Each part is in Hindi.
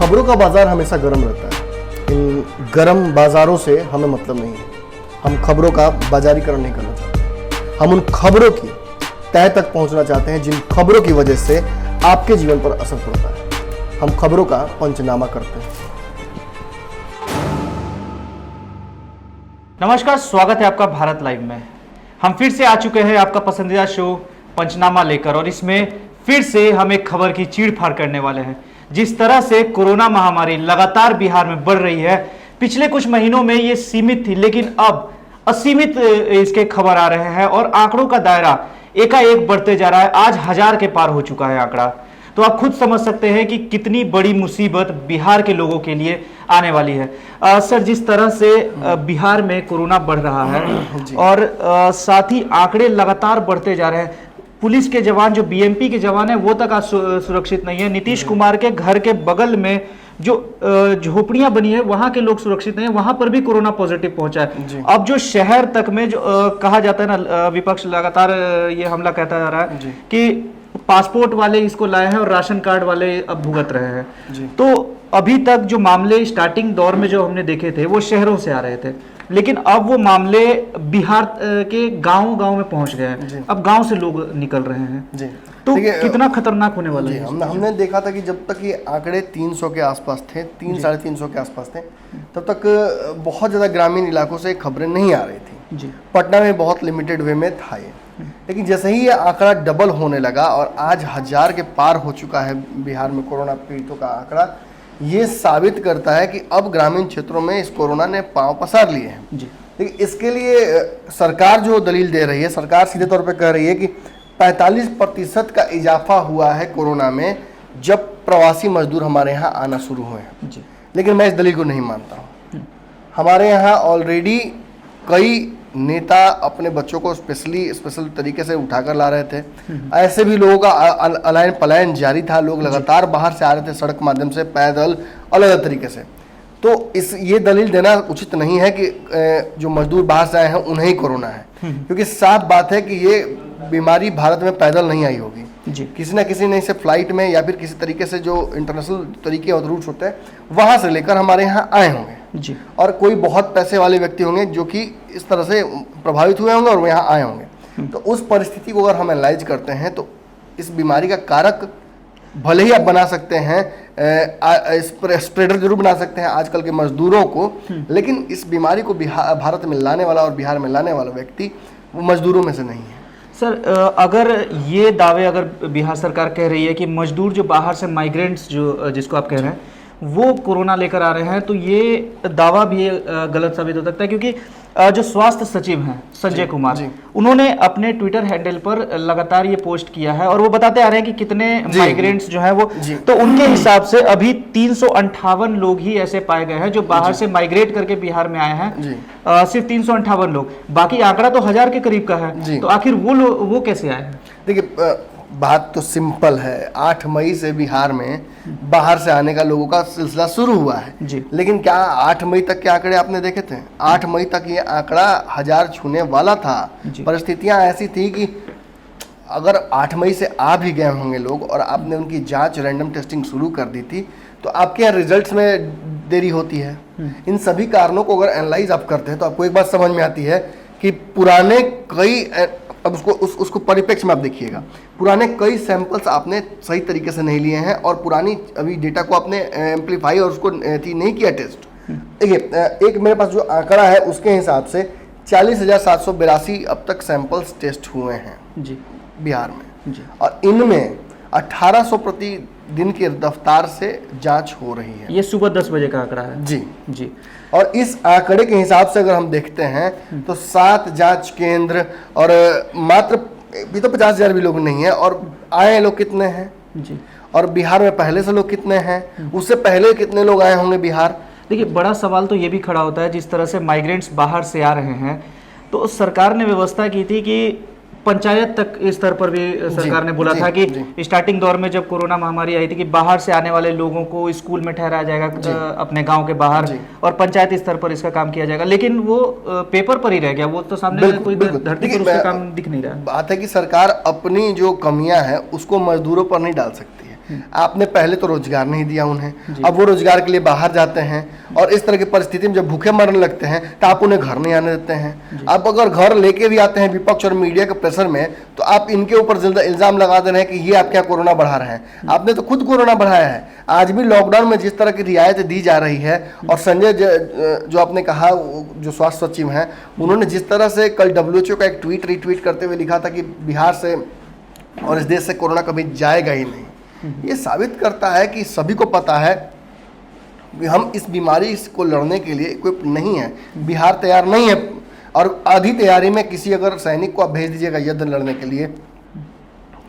खबरों का बाजार हमेशा गर्म रहता है। इन गर्म बाजारों से हमें मतलब नहीं है। हम खबरों का बाजारीकरण नहीं करना चाहते। हम उन खबरों की तह तक पहुंचना चाहते हैं जिन खबरों की वजह से आपके जीवन पर असर पड़ता है। हम खबरों का पंचनामा करते हैं। नमस्कार, स्वागत है आपका भारत लाइव में। हम फिर से आ चुके हैं आपका पसंदीदा शो पंचनामा लेकर, और इसमें फिर से हम एक खबर की चीड़-फाड़ करने वाले हैं। जिस तरह से कोरोना महामारी लगातार बिहार में बढ़ रही है, पिछले कुछ महीनों में ये सीमित थी, लेकिन अब असीमित इसके खबर आ रहे हैं और आंकड़ों का दायरा एकाएक बढ़ते जा रहा है। आज 1000 के पार हो चुका है आंकड़ा। तो आप खुद समझ सकते हैं कि कितनी बड़ी मुसीबत बिहार के लोगों के लिए आने वाली है। सर, जिस तरह से बिहार में कोरोना बढ़ रहा है और साथ ही आंकड़े लगातार बढ़ते जा रहे हैं, पुलिस के जवान जो बीएमपी के जवान हैं वो तक आज सुरक्षित नहीं है। नीतीश कुमार के घर के बगल में जो झोपड़ियां बनी है वहां के लोग सुरक्षित नहीं है, वहां पर भी कोरोना पॉजिटिव पहुंचा है। अब जो शहर तक में जो कहा जाता है ना, विपक्ष लगातार ये हमला कहता जा रहा है कि पासपोर्ट वाले इसको लाए हैं और राशन कार्ड वाले अब भुगत रहे हैं। तो अभी तक जो मामले स्टार्टिंग दौर में जो हमने देखे थे वो शहरों से आ रहे थे, लेकिन अब वो मामले बिहार के गांव-गांव में पहुंच गए हैं। अब गांव से लोग निकल रहे हैं। तो कितना खतरनाक होने वाला है? हमने देखा था कि जब तक ये आंकड़े 300 के आसपास थे, 300-350 के आसपास थे, तब तक बहुत ज़्यादा ग्रामीण इलाकों से खबरें नहीं आ रही थी। पटना में बहुत लिमिटेड वे में था ये, लेकिन जैसे ही ये आंकड़ा डबल होने लगा और आज 1000 के पार हो चुका है बिहार में कोरोना पीड़ितों का आंकड़ा, ये साबित करता है कि अब ग्रामीण क्षेत्रों में इस कोरोना ने पांव पसार लिए हैं। लेकिन इसके लिए सरकार जो दलील दे रही है, सरकार सीधे तौर पे कह रही है कि 45% का इजाफा हुआ है कोरोना में जब प्रवासी मजदूर हमारे यहाँ आना शुरू हुए हैं। लेकिन मैं इस दलील को नहीं मानता हूँ। हमारे यहाँ ऑलरेडी कई नेता अपने बच्चों को स्पेशल तरीके से उठाकर ला रहे थे। ऐसे भी लोगों का अलायन पलायन जारी था। लोग लगातार बाहर से आ रहे थे, सड़क माध्यम से, पैदल, अलग अलग तरीके से। तो ये दलील देना उचित नहीं है कि जो मजदूर बाहर से आए हैं उन्हें ही कोरोना है, क्योंकि साफ बात है कि ये बीमारी भारत में पैदल नहीं आई होगी। किसी न किसी ने इसे फ्लाइट में या फिर किसी तरीके से जो इंटरनेशनल तरीके और रूट्स होते हैं वहां से लेकर हमारे यहाँ आए होंगे और कोई बहुत पैसे वाले व्यक्ति होंगे जो कि इस तरह से प्रभावित हुए होंगे और वो यहाँ आए होंगे। तो उस परिस्थिति को अगर हम एनालाइज करते हैं तो इस बीमारी का कारक भले ही आप बना सकते हैं, स्प्रेडर जरूर बना सकते हैं आजकल के मजदूरों को, लेकिन इस बीमारी को भारत में लाने वाला और बिहार में लाने वाला व्यक्ति वो मजदूरों में से नहीं है। सर, अगर ये दावे अगर बिहार सरकार कह रही है कि मजदूर जो बाहर से माइग्रेंट्स जो जिसको आप कह रहे हैं वो कोरोना लेकर आ रहे हैं, तो ये दावा भी गलत साबित हो सकता है, क्योंकि जो स्वास्थ्य सचिव हैं संजय कुमार, उन्होंने अपने ट्विटर हैंडल पर लगातार ये पोस्ट किया है और वो बताते आ रहे हैं कि कितने माइग्रेंट्स जो हैं वो, तो उनके हिसाब से अभी 358 लोग ही ऐसे पाए गए हैं जो बाहर से माइग्रेट करके बिहार में आए हैं। सिर्फ 358 लोग, बाकी आंकड़ा तो 1000 के करीब का है। तो आखिर वो कैसे आए हैं? देखिए, बात तो सिंपल है। 8 मई से बिहार में बाहर से आने का लोगों का सिलसिला शुरू हुआ है, लेकिन क्या 8 मई तक के आंकड़े आपने देखे थे? 8 मई तक ये आंकड़ा 1000 छूने वाला था। परिस्थितियां ऐसी थी कि अगर 8 मई से आ भी गए होंगे लोग और आपने उनकी जांच, रैंडम टेस्टिंग शुरू कर दी थी, तो आपके यहाँ रिजल्ट्स में देरी होती है। इन सभी कारणों को अगर एनालाइज आप करते हैं तो आपको एक बात समझ में आती है कि पुराने कई, अब उसको परिप्रेक्ष्य में आप देखिएगा, पुराने कई सैंपल्स आपने सही तरीके से नहीं लिए हैं और पुरानी अभी डेटा को आपने एम्पलीफाई और उसको नहीं किया टेस्ट। देखिए, एक मेरे पास जो आंकड़ा है उसके हिसाब से 40,782 अब तक सैंपल्स टेस्ट हुए हैं बिहार में, और इनमें 1800 प्रतिदिन की रफ्तार से जांच हो रही है। ये सुबह 10 बजे का आंकड़ा है। जी। और इस आंकड़े के हिसाब से अगर हम देखते हैं तो 7 जांच केंद्र और मात्र भी तो 50,000 भी लोग नहीं है, और आए लोग कितने हैं और बिहार में पहले से लोग कितने हैं, उससे पहले कितने लोग आए होंगे बिहार। देखिए, बड़ा सवाल तो ये भी खड़ा होता है, जिस तरह से माइग्रेंट्स बाहर से आ रहे हैं, तो सरकार ने व्यवस्था की थी कि पंचायत तक इस स्तर पर भी सरकार ने बोला था कि स्टार्टिंग दौर में जब कोरोना महामारी आई थी कि बाहर से आने वाले लोगों को स्कूल में ठहराया जाएगा अपने गांव के बाहर, और पंचायत स्तर पर इसका काम किया जाएगा, लेकिन वो पेपर पर ही रह गया। वो तो सामने कोई धरती पर उसका काम दिख नहीं रहा। बात है कि सरकार अपनी जो कमियां हैं उसको मजदूरों पर नहीं डाल सकती है। आपने पहले तो रोजगार नहीं दिया उन्हें, अब वो रोजगार के लिए बाहर जाते हैं और इस तरह की परिस्थिति में जब भूखे मरने लगते हैं तो आप उन्हें घर नहीं आने देते हैं। आप अगर घर लेके भी आते हैं विपक्ष और मीडिया के प्रेशर में, तो आप इनके ऊपर इल्जाम लगा दे रहे हैं कि ये आपके यहाँ कोरोना बढ़ा रहे हैं। आपने तो खुद कोरोना बढ़ाया है। आज भी लॉकडाउन में जिस तरह की रियायत दी जा रही है, और संजय जो आपने कहा, जो स्वास्थ्य सचिव हैं, उन्होंने जिस तरह से कल WHO का एक ट्वीट रिट्वीट करते हुए लिखा था कि बिहार से और इस देश से कोरोना कभी जाएगा ही नहीं, ये साबित करता है कि सभी को पता है कि हम इस बीमारी को लड़ने के लिए इक्विप नहीं है, बिहार तैयार नहीं है। और आधी तैयारी में किसी अगर सैनिक को आप भेज दीजिएगा युद्ध लड़ने के लिए,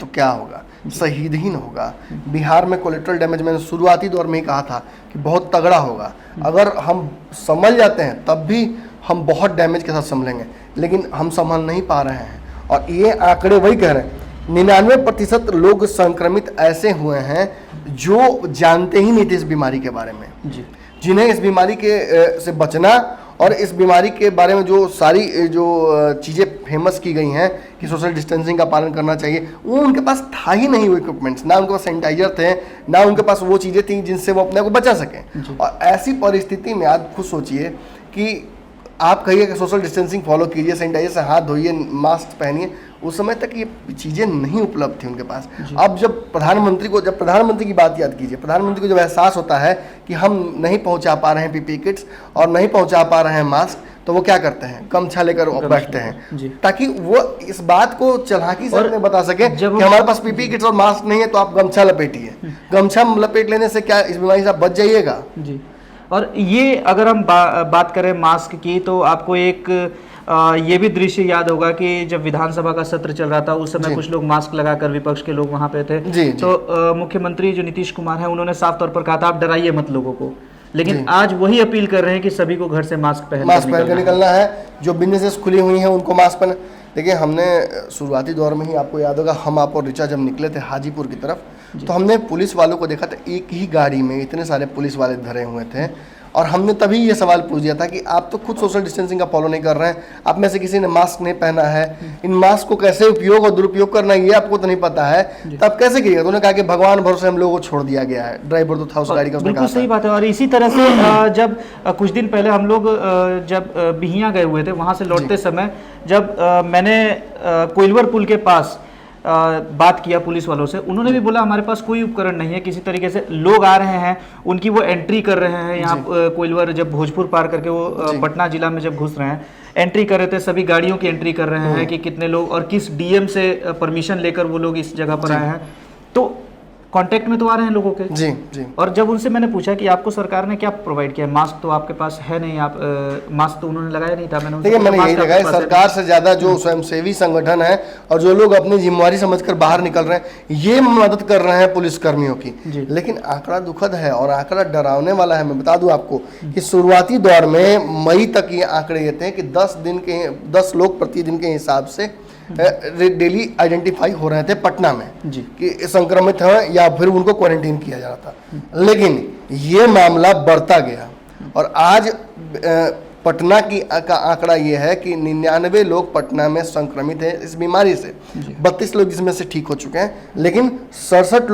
तो क्या होगा? शहीद ही न होगा। बिहार में कोलेट्रल डैमेज मैंने शुरुआती दौर में ही कहा था कि बहुत तगड़ा होगा। अगर हम संभल जाते हैं तब भी हम बहुत डैमेज के साथ संभलेंगे, लेकिन हम संभल नहीं पा रहे हैं। और ये आंकड़े वही कह रहे हैं, 99% लोग संक्रमित ऐसे हुए हैं जो जानते ही नहीं थे इस बीमारी के बारे में, जिन्हें इस बीमारी के से बचना और इस बीमारी के बारे में जो सारी जो चीज़ें फेमस की गई हैं कि सोशल डिस्टेंसिंग का पालन करना चाहिए, वो उनके पास था ही नहीं। वो इक्विपमेंट्स, ना उनके पास सैनिटाइजर थे, ना उनके पास वो चीज़ें थी जिनसे वो अपने को बचा सकें। और ऐसी परिस्थिति में आप खुद सोचिए कि आप कहिए कि सोशल डिस्टेंसिंग फॉलो कीजिए, सैनिटाइजर से हाथ धोइए, मास्क पहनिए, उस समय तक ये चीज़ें नहीं उपलब्ध थी उनके पास। अब जब प्रधानमंत्री की बात याद कीजिए, प्रधानमंत्री को जब एहसास होता है कि हम नहीं पहुंचा पा रहे हैं PPE किट्स और नहीं पहुंचा पा रहे हैं मास्क, तो वो क्या करते हैं? गमछा लेकर बैठते हैं, ताकि वो इस बात को चालाकी से उन्हें बता सके कि हमारे पास PPE किट्स और मास्क नहीं है, तो आप गमछा लपेटिए। गमछा लपेट लेने से क्या इस बीमारी से आप बच जाइएगा। जी। और ये अगर हम बात करें मास्क की, तो आपको एक ये भी दृश्य याद होगा कि जब विधानसभा का सत्र चल रहा था, उस समय कुछ लोग मास्क लगाकर, विपक्ष के लोग वहां पे थे, तो मुख्यमंत्री जो नीतीश कुमार है, उन्होंने साफ तौर पर कहा था आप डराइए मत लोगों को। लेकिन आज वही अपील कर रहे हैं कि सभी को घर से मास्क पहन कर निकलना है। जो बिजनेसेस खुली हुई हैं उनको मास्क पहन। देखिए, हमने शुरुआती दौर में ही, आपको याद होगा, हम आप और ऋचा जब निकले थे हाजीपुर की तरफ, तो हमने पुलिस वालों को देखा था, एक ही गाड़ी में इतने सारे पुलिस वाले धरे हुए थे। और हमने तभी ये सवाल पूछ दिया था कि आप तो खुद सोशल डिस्टेंसिंग का फॉलो नहीं कर रहे हैं, आप में से किसी ने मास्क नहीं पहना है, इन मास्क को कैसे उपयोग और दुरुपयोग करना है ये आपको तो नहीं पता है, तब कैसे किया? तो उन्होंने कहा कि भगवान भरोसे हम लोगों को छोड़ दिया गया है, ड्राइवर तो था उस गाड़ी का। बिल्कुल सही बात है। और इसी तरह से जब कुछ दिन पहले हम लोग जब बिहियां गए हुए थे, वहां से लौटते समय जब मैंने कोइलवर पुल के पास बात किया पुलिस वालों से, उन्होंने भी बोला हमारे पास कोई उपकरण नहीं है। किसी तरीके से लोग आ रहे हैं, उनकी वो एंट्री कर रहे हैं यहाँ कोइलवर, जब भोजपुर पार करके वो पटना जिला में जब घुस रहे हैं, एंट्री कर रहे थे, सभी गाड़ियों की एंट्री कर रहे हैं कि कितने लोग और किस DM से परमिशन लेकर वो लोग इस जगह पर आए हैं। तो कांटेक्ट में तो आ रहे हैं लोगों के। जी। और जब उनसे मैंने पूछा कि आपको सरकार ने क्या प्रोवाइड किया, मास्क तो आपके पास है नहीं, आप मास्क तो उन्होंने लगाया नहीं था। मैंने यही लगाया, सरकार से ज्यादा जो स्वयंसेवी संगठन है और जो लोग अपनी जिम्मेवारी समझकर बाहर निकल रहे हैं, ये मदद कर रहे हैं पुलिस कर्मियों की। लेकिन आंकड़ा दुखद है और आंकड़ा डरावने वाला है। मैं बता दूं आपको कि शुरुआती दौर में मई तक ये आंकड़े ये थे कि 10 लोग प्रतिदिन के हिसाब से डेली आइडेंटिफाई हो रहे थे पटना में कि संक्रमित हैं या फिर उनको क्वारंटीन किया जा रहा था। लेकिन ये मामला बढ़ता गया और आज पटना का आंकड़ा ये है कि 99 लोग पटना में संक्रमित हैं इस बीमारी से। 32 लोग जिसमें से ठीक हो चुके हैं, लेकिन 62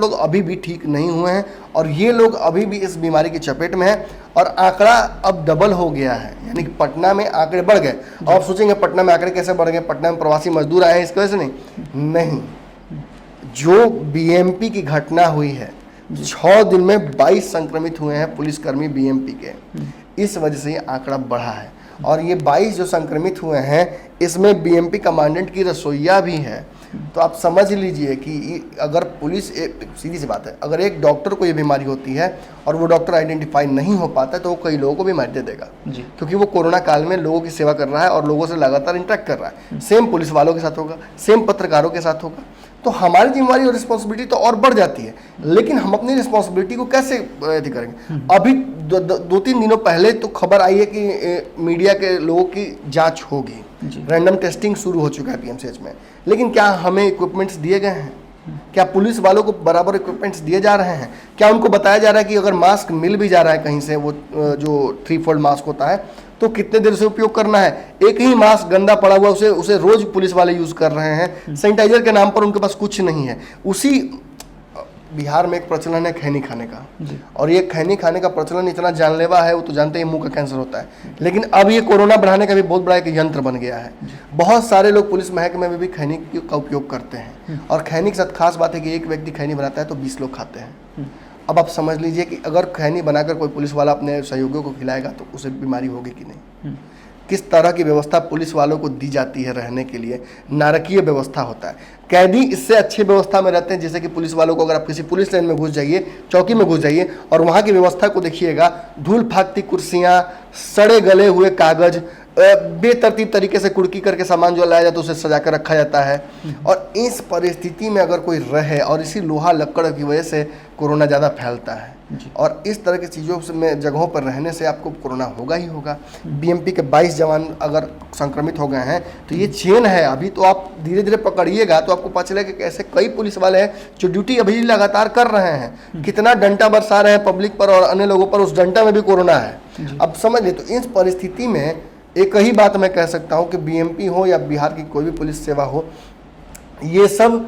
लोग अभी भी ठीक नहीं हुए हैं और ये लोग अभी भी इस बीमारी की चपेट में हैं और आंकड़ा अब डबल हो गया है। यानी कि पटना में आंकड़े बढ़ गए। और आप सोचेंगे पटना में आंकड़े कैसे बढ़ गए, पटना में प्रवासी मजदूर आए हैं इसकी वजह से? नहीं, जो BMP की घटना हुई है, 6 दिन में 22 संक्रमित हुए हैं पुलिसकर्मी BMP के, इस वजह से ये आंकड़ा बढ़ा है। और ये 22 जो संक्रमित हुए हैं, इसमें BMP कमांडेंट की रसोईया भी है। तो आप समझ लीजिए कि अगर पुलिस, सीधी सी बात है, अगर एक डॉक्टर को ये बीमारी होती है और वो डॉक्टर आइडेंटिफाई नहीं हो पाता है, तो वो कई लोगों को बीमारी दे देगा, क्योंकि वो कोरोना काल में लोगों की सेवा कर रहा है और लोगों से लगातार इंटरेक्ट कर रहा है। सेम पुलिस वालों के साथ होगा, सेम पत्रकारों के साथ होगा। तो हमारी जिम्मेवारी और रिस्पॉन्सिबिलिटी तो और बढ़ जाती है, लेकिन हम अपनी रिस्पॉन्सिबिलिटी को कैसे करेंगे? अभी 2-3 दिनों पहले तो खबर आई है कि मीडिया के लोगों की जांच होगी, रैंडम टेस्टिंग शुरू हो चुका है PMCH में। लेकिन क्या हमें इक्विपमेंट्स दिए गए हैं? क्या पुलिस वालों को बराबर इक्विपमेंट्स दिए जा रहे हैं? क्या उनको बताया जा रहा है कि अगर मास्क मिल भी जा रहा है कहीं से, वो जो 3-fold मास्क होता है, तो कितने देर से उपयोग करना है? एक ही मास्क गंदा पड़ा हुआ उसे रोज पुलिस वाले यूज कर रहे हैं। सैनिटाइजर के नाम पर उनके पास कुछ नहीं है। उसी बिहार में एक प्रचलन है खैनी खाने का, और ये खैनी खाने का प्रचलन इतना जानलेवा है, वो तो जानते हैं मुंह का कैंसर होता है, लेकिन अब ये कोरोना बढ़ाने का भी बहुत बड़ा एक यंत्र बन गया है। बहुत सारे लोग पुलिस महकमे में भी खैनी का उपयोग करते हैं, और खैनी के साथ खास बात है कि एक व्यक्ति खैनी बनाता है तो 20 लोग खाते हैं। अब आप समझ लीजिए कि अगर खैनी बनाकर कोई पुलिस वाला अपने सहयोगियों को खिलाएगा तो उसे बीमारी होगी कि नहीं। किस तरह की व्यवस्था पुलिस वालों को दी जाती है रहने के लिए, नारकीय व्यवस्था होता है। कैदी इससे अच्छी व्यवस्था में रहते हैं, जैसे कि पुलिस वालों को, अगर आप किसी पुलिस लाइन में घुस जाइए, चौकी में घुस जाइए और वहाँ की व्यवस्था को देखिएगा, धूल फाकती कुर्सियाँ, सड़े गले हुए कागज, बेतरतीब तरीके से कुड़की करके सामान जो लाया जाता है उसे सजा कर रखा जाता है। और इस परिस्थिति में अगर कोई रहे, और इसी लोहा लक्कड़ की वजह से कोरोना ज़्यादा फैलता है, और इस तरह की चीज़ों में जगहों पर रहने से आपको कोरोना होगा ही होगा। बीएमपी के 22 जवान अगर संक्रमित हो गए हैं तो ये चेन है। अभी तो आप धीरे धीरे पकड़िएगा तो आपको पता चलेगा कि ऐसे कई पुलिस वाले हैं जो ड्यूटी अभी लगातार कर रहे हैं, कितना डंडा बरसा रहे हैं पब्लिक पर और अन्य लोगों पर, उस डंडा में भी कोरोना है। अब समझ लीजिए, तो इस परिस्थिति में एक ही बात मैं कह सकता हूँ कि बीएमपी हो या बिहार की कोई भी पुलिस सेवा हो, ये सब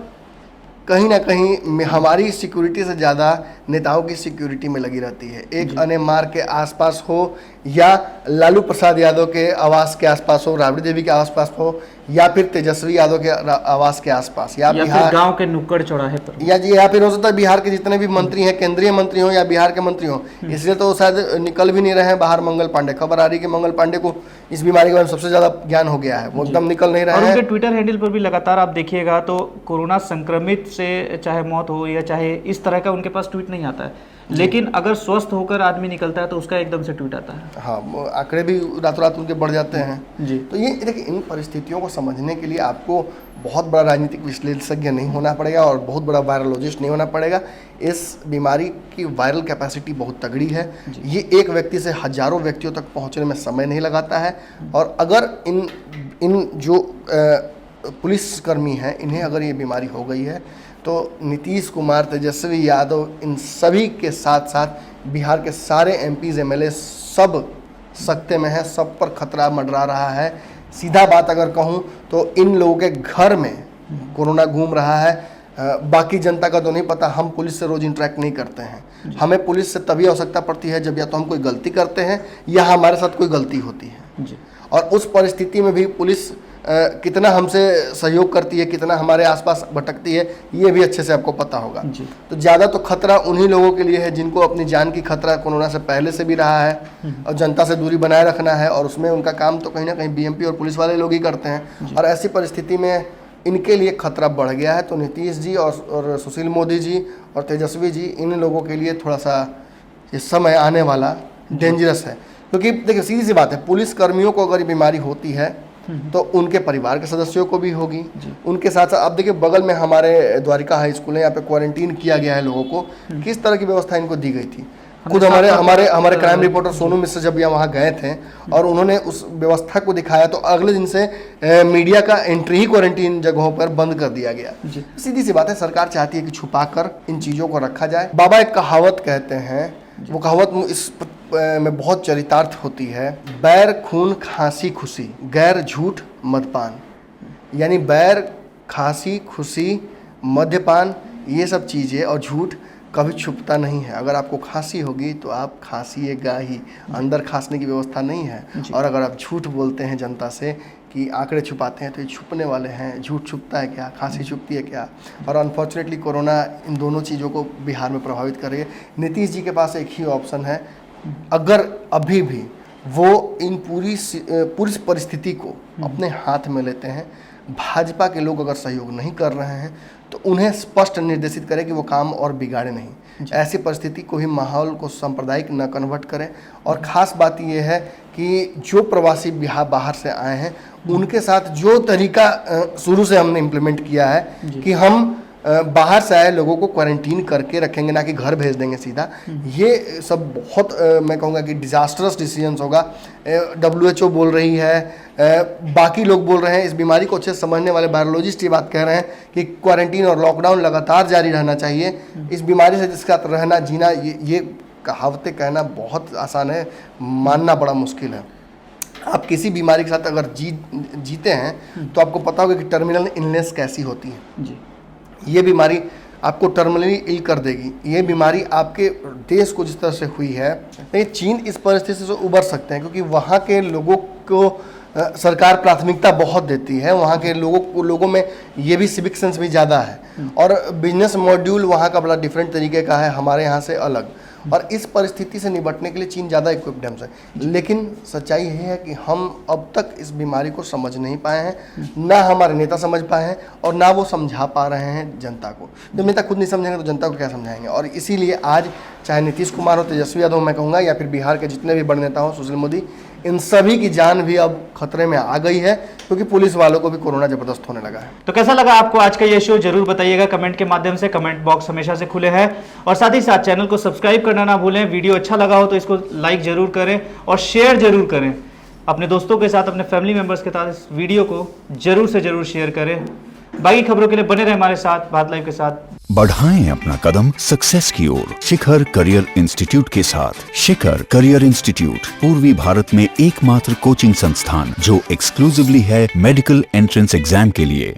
कहीं ना कहीं हमारी सिक्योरिटी से ज़्यादा नेताओं की सिक्योरिटी में लगी रहती है। एक अनेमार के आसपास हो या लालू प्रसाद यादव के आवास के आसपास हो, राबड़ी देवी के आसपास हो, या फिर तेजस्वी यादव के आवास के आसपास, या बिहार गांव के नुक्कड़ चौराहे पर, या फिर हो सकता है बिहार के जितने भी मंत्री हैं, केंद्रीय मंत्री हो या बिहार के मंत्री हो, इसलिए तो शायद निकल भी नहीं रहे हैं बाहर। मंगल पांडे, खबर आ रही है कि मंगल पांडे को इस बीमारी के बारे में सबसे ज़्यादा ज्ञान हो गया है, वो एकदम निकल नहीं रहे हैं। और उनके ट्विटर हैंडल पर भी लगातार आप देखिएगा तो कोरोना संक्रमित से चाहे मौत हो या चाहे इस तरह का उनके पास ट्वीट नहीं आता है, लेकिन अगर स्वस्थ होकर आदमी निकलता है तो उसका एकदम से ट्वीट आता है। हाँ, आंकड़े भी रातों रात उनके बढ़ जाते हैं जी। तो ये देखिए, इन परिस्थितियों को समझने के लिए आपको बहुत बड़ा राजनीतिक विश्लेषज्ञ नहीं होना पड़ेगा और बहुत बड़ा वायरोलॉजिस्ट नहीं होना पड़ेगा। इस बीमारी की वायरल कैपेसिटी बहुत तगड़ी है। ये एक व्यक्ति से हजारों व्यक्तियों तक पहुंचने में समय नहीं लगाता है, और अगर इन जो पुलिसकर्मी हैं, इन्हें अगर ये बीमारी हो गई है तो नीतीश कुमार, तेजस्वी यादव, इन सभी के साथ साथ बिहार के सारे एमपीज एमएलए सब सकते में हैं, सब पर खतरा मंडरा रहा है। सीधा बात अगर कहूँ तो इन लोगों के घर में कोरोना घूम रहा है। बाकी जनता का तो नहीं पता, हम पुलिस से रोज इंटरेक्ट नहीं करते हैं। हमें पुलिस से तभी आवश्यकता पड़ती है जब या तो हम कोई गलती करते हैं या हमारे साथ कोई गलती होती है जी। और उस परिस्थिति में भी पुलिस कितना हमसे सहयोग करती है, कितना हमारे आसपास भटकती है, ये भी अच्छे से आपको पता होगा जी। तो ज़्यादा तो खतरा उन्हीं लोगों के लिए है जिनको अपनी जान की खतरा कोरोना से पहले से भी रहा है, और जनता से दूरी बनाए रखना है, और उसमें उनका काम तो कहीं ना कहीं बीएमपी और पुलिस वाले लोग ही करते हैं। और ऐसी परिस्थिति में इनके लिए खतरा बढ़ गया है। तो नीतीश जी और सुशील मोदी जी और तेजस्वी जी, इन लोगों के लिए थोड़ा सा ये समय आने वाला डेंजरस है। क्योंकि देखिए, सीधी सी बात है, पुलिस कर्मियों को अगर ये बीमारी होती है तो उनके परिवार के सदस्यों को भी होगी। उनके साथ साथ अब देखिए, बगल में हमारे द्वारिका हाई स्कूल है, यहाँ पे क्वारंटीन किया गया है लोगों को। किस तरह की व्यवस्था इनको दी गई थी? खुद हमारे क्राइम रिपोर्टर सोनू मिश्र जब यहाँ वहाँ गए थे और उन्होंने उस व्यवस्था को दिखाया, तो अगले दिन से मीडिया का एंट्री ही क्वारंटीन जगहों पर बंद कर दिया गया। सीधी सी बात है, सरकार चाहती है कि छुपा कर इन चीज़ों को रखा जाए। बाबा एक कहावत कहते हैं, वो कहावत इस में बहुत चरितार्थ होती है, बैर खून खांसी खुशी, गैर झूठ मदपान। यानी बैर, खांसी, खुशी, मद्यपान, ये सब चीज़ें और झूठ कभी छुपता नहीं है। अगर आपको खांसी होगी तो आप खांसीएगा ही, अंदर खांसने की व्यवस्था नहीं है। और अगर आप झूठ बोलते हैं जनता से कि आंकड़े छुपाते हैं, तो ये छुपने वाले हैं। झूठ छुपता है क्या? खांसी छुपती है क्या? और अनफॉर्चुनेटली कोरोना इन दोनों चीज़ों को बिहार में प्रभावित कर रही है। नीतीश जी के पास एक ही ऑप्शन है, अगर अभी भी वो इन पूरी परिस्थिति को अपने हाथ में लेते हैं, भाजपा के लोग अगर सहयोग नहीं कर रहे हैं तो उन्हें स्पष्ट निर्देशित करें कि वो काम और बिगाड़े नहीं। ऐसी परिस्थिति को ही माहौल को सांप्रदायिक न कन्वर्ट करें। और ख़ास बात यह है कि जो प्रवासी बिहार बाहर से आए हैं, उनके साथ जो तरीका शुरू से हमने इम्प्लीमेंट किया है कि हम बाहर से आए लोगों को क्वारंटीन करके रखेंगे, ना कि घर भेज देंगे सीधा, ये सब बहुत मैं कहूँगा कि डिजास्टरस डिसीजंस होगा। WHO बोल रही है, बाकी लोग बोल रहे हैं, इस बीमारी को अच्छे से समझने वाले वायरोलॉजिस्ट ये बात कह रहे हैं कि क्वारंटीन और लॉकडाउन लगातार जारी रहना चाहिए। इस बीमारी से जिसका रहना जीना, ये कहावतें कहना बहुत आसान है, मानना बड़ा मुश्किल है। आप किसी बीमारी के साथ अगर जीते हैं तो आपको पता होगा कि टर्मिनल इलनेस कैसी होती है जी। ये बीमारी आपको टर्मिनली इल कर देगी। ये बीमारी आपके देश को जिस तरह से हुई है, नहीं चीन इस परिस्थिति से उबर सकते हैं, क्योंकि वहाँ के लोगों को सरकार प्राथमिकता बहुत देती है। वहाँ के लोगों में ये भी सिविक सेंस भी ज़्यादा है, और बिजनेस मॉड्यूल वहाँ का बड़ा डिफरेंट तरीके का है, हमारे यहाँ से अलग। और इस परिस्थिति से निपटने के लिए चीन ज़्यादा इक्विप्ड है। लेकिन सच्चाई ये है कि हम अब तक इस बीमारी को समझ नहीं पाए हैं, ना हमारे नेता समझ पाए हैं, और ना वो समझा पा रहे हैं जनता को। जब नेता खुद नहीं समझेंगे तो जनता को क्या समझाएंगे। और इसीलिए आज चाहे नीतीश कुमार हो, तेजस्वी यादव मैं कहूँगा, या फिर बिहार के जितने भी बड़े नेता हो, सुशील मोदी, इन सभी की जान भी अब खतरे में आ गई है, क्योंकि पुलिस वालों को भी कोरोना जबरदस्त होने लगा है। तो कैसा लगा आपको आज का ये शो, जरूर बताइएगा कमेंट के माध्यम से। कमेंट बॉक्स हमेशा से खुले हैं, और साथ ही साथ चैनल को सब्सक्राइब करना ना भूलें। वीडियो अच्छा लगा हो तो इसको लाइक जरूर करें और शेयर जरूर करें अपने दोस्तों के साथ, अपने फैमिली मेंबर्स के साथ। इस वीडियो को जरूर से जरूर शेयर करें। बाकी खबरों के लिए बने रहे हमारे साथ, भारत लाइव के साथ। बढ़ाएं अपना कदम सक्सेस की ओर शिखर करियर इंस्टीट्यूट के साथ। शिखर करियर इंस्टीट्यूट पूर्वी भारत में एकमात्र कोचिंग संस्थान जो एक्सक्लूसिवली है मेडिकल एंट्रेंस एग्जाम के लिए।